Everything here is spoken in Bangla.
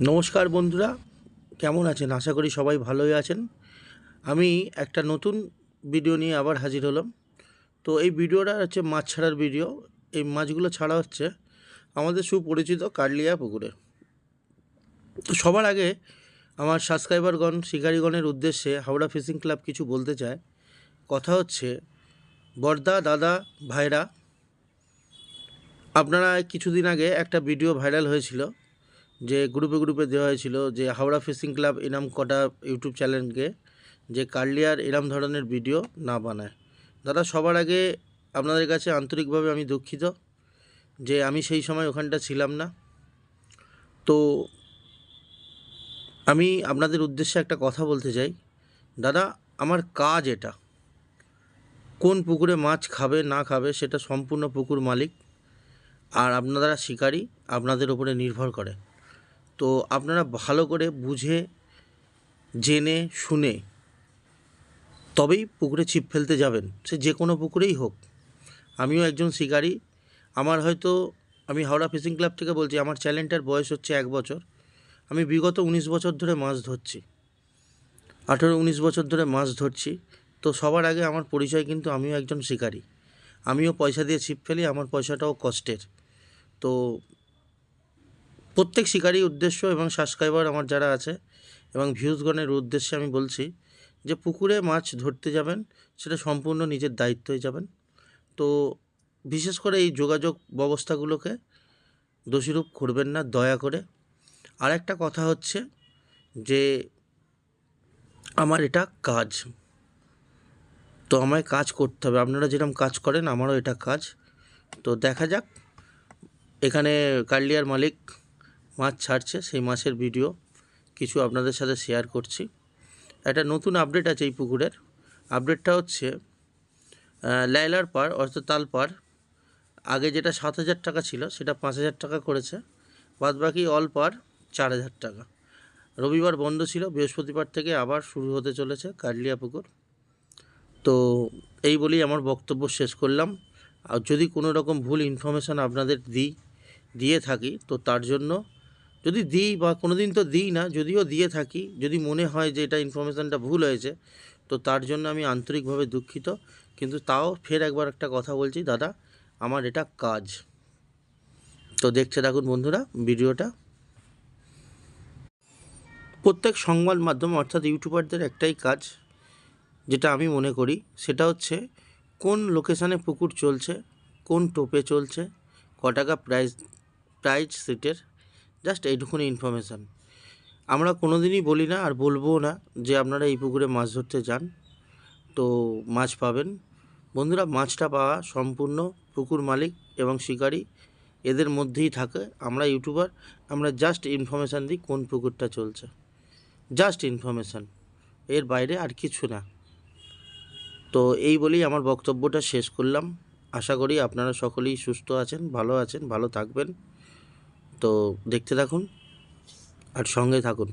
নমস্কার বন্ধুরা, কেমন আছেন? আশা করি সবাই ভালোই আছেন। আমি একটা নতুন ভিডিও নিয়ে আবার হাজির হলাম। তো এই ভিডিওটা হচ্ছে মাছ ছাড়ার ভিডিও। এই মাছগুলো ছাড়া হচ্ছে আমাদের সুপরিচিত কার্লিয়া পুকুরে। তো সবার আগে আমার সাবস্ক্রাইবারগণ, শিকারীগণের উদ্দেশ্যে হাওড়া ফিশিং ক্লাব কিছু বলতে চায়। কথা হচ্ছে, বড়দা, দাদা, ভাইরা, আপনারা কিছুদিন আগে একটা ভিডিও ভাইরাল হয়েছিল, যে গ্রুপে গ্রুপে দেওয়া হয়েছিল যে হাওড়া ফিশিং ক্লাব এরম কটা ইউটিউব চ্যানেলকে যে কার্লিয়ার এরম ধরনের ভিডিও না বানায়। দাদা, সবার আগে আপনাদের কাছে আন্তরিকভাবে আমি দুঃখিত যে আমি সেই সময় ওখানটা ছিলাম না। তো আমি আপনাদের উদ্দেশ্যে একটা কথা বলতে চাই। দাদা, আমার কাজ এটা। কোন পুকুরে মাছ খাবে না খাবে সেটা সম্পূর্ণ পুকুর মালিক আর আপনারা শিকারী, আপনাদের উপরে নির্ভর করে। তো আপনারা ভালো করে বুঝে জেনে শুনে তবেই পুকুরে ছিপ ফেলতে যাবেন, সে যে কোনো পুকুরেই হোক। আমিও একজন শিকারী। আমি হাওড়া ফিশিং ক্লাব থেকে বলছি। আমার চ্যানেলটার বয়স হচ্ছে 1 বছর। আমি বিগত 19 বছর ধরে মাছ ধরছি, 18-19 বছর ধরে মাছ ধরছি। তো সবার আগে আমার পরিচয় কিন্তু আমিও একজন শিকারী। আমিও পয়সা দিয়ে ছিপ ফেলি, আমার পয়সাটাও কষ্টের। তো প্রত্যেক শিকারীর উদ্দেশ্য এবং সাবস্ক্রাইবার আমার যারা আছে এবং ভিউজগণের উদ্দেশ্যে আমি বলছি যে পুকুরে মাছ ধরতে যাবেন সেটা সম্পূর্ণ নিজের দায়িত্বই যাবেন। তো বিশেষ করে এই যোগাযোগ ব্যবস্থাগুলোকে দোষীরূপ করবেন না দয়া করে। আর একটা কথা হচ্ছে যে আমার এটা কাজ, তো আমায় কাজ করতে হবে। আপনারা যেরকম কাজ করেন আমারও এটা কাজ। তো দেখা যাক। এখানে কার্লিয়ার মালিক মাছ ছাড়ছে, সেই মাছের ভিডিও কিছু আপনাদের সাথে শেয়ার করছি। একটা নতুন আপডেট আছে এই পুকুরের। আপডেটটা হচ্ছে লাইলার পার অর্থাৎ তালপার আগে যেটা 7,000 টাকা ছিল সেটা 5,000 টাকা করেছে, বাদবাকি অল পার 4,000 টাকা। রবিবার বন্ধ ছিল, বৃহস্পতিবার থেকে আবার শুরু হতে চলেছে কার্লিয়া পুকুর। তো এই বলেই আমার বক্তব্য শেষ করলাম। আর যদি কোনো রকম ভুল ইনফরমেশান আপনাদের দিয়ে থাকি তো তার জন্য, যদি দিই বা কোনো দিন তো দিই না, যদিও দিয়ে থাকি, যদি মনে হয় যে এটা ইনফরমেশানটা ভুল হয়েছে তো তার জন্য আমি আন্তরিকভাবে দুঃখিত। কিন্তু তাও ফের একবার একটা কথা বলছি, দাদা আমার এটা কাজ। তো দেখতে থাকুন বন্ধুরা ভিডিওটা। প্রত্যেক সংবাদ মাধ্যম অর্থাৎ ইউটিউবারদের একটাই কাজ, যেটা আমি মনে করি, সেটা হচ্ছে কোন লোকেশানে পুকুর চলছে, কোন টোপে চলছে, ক টাকা প্রাইজ সিটের, জাস্ট এইটুকুনি ইনফরমেশান। আমরা কোনো দিনই বলি না আর বলবও না যে আপনারা এই পুকুরে মাছ ধরতে যান তো মাছ পাবেন। বন্ধুরা, মাছটা পাওয়া সম্পূর্ণ পুকুর মালিক এবং শিকারী এদের মধ্যেই থাকে। আমরা ইউটিউবার, আমরা জাস্ট ইনফরমেশান দিই কোন পুকুরটা চলছে, জাস্ট ইনফরমেশান, এর বাইরে আর কিছু না। তো এই বলেই আমার বক্তব্যটা শেষ করলাম। আশা করি আপনারা সকলেই সুস্থ আছেন, ভালো থাকবেন। তো দেখতে থাকুন আর সঙ্গে থাকুন।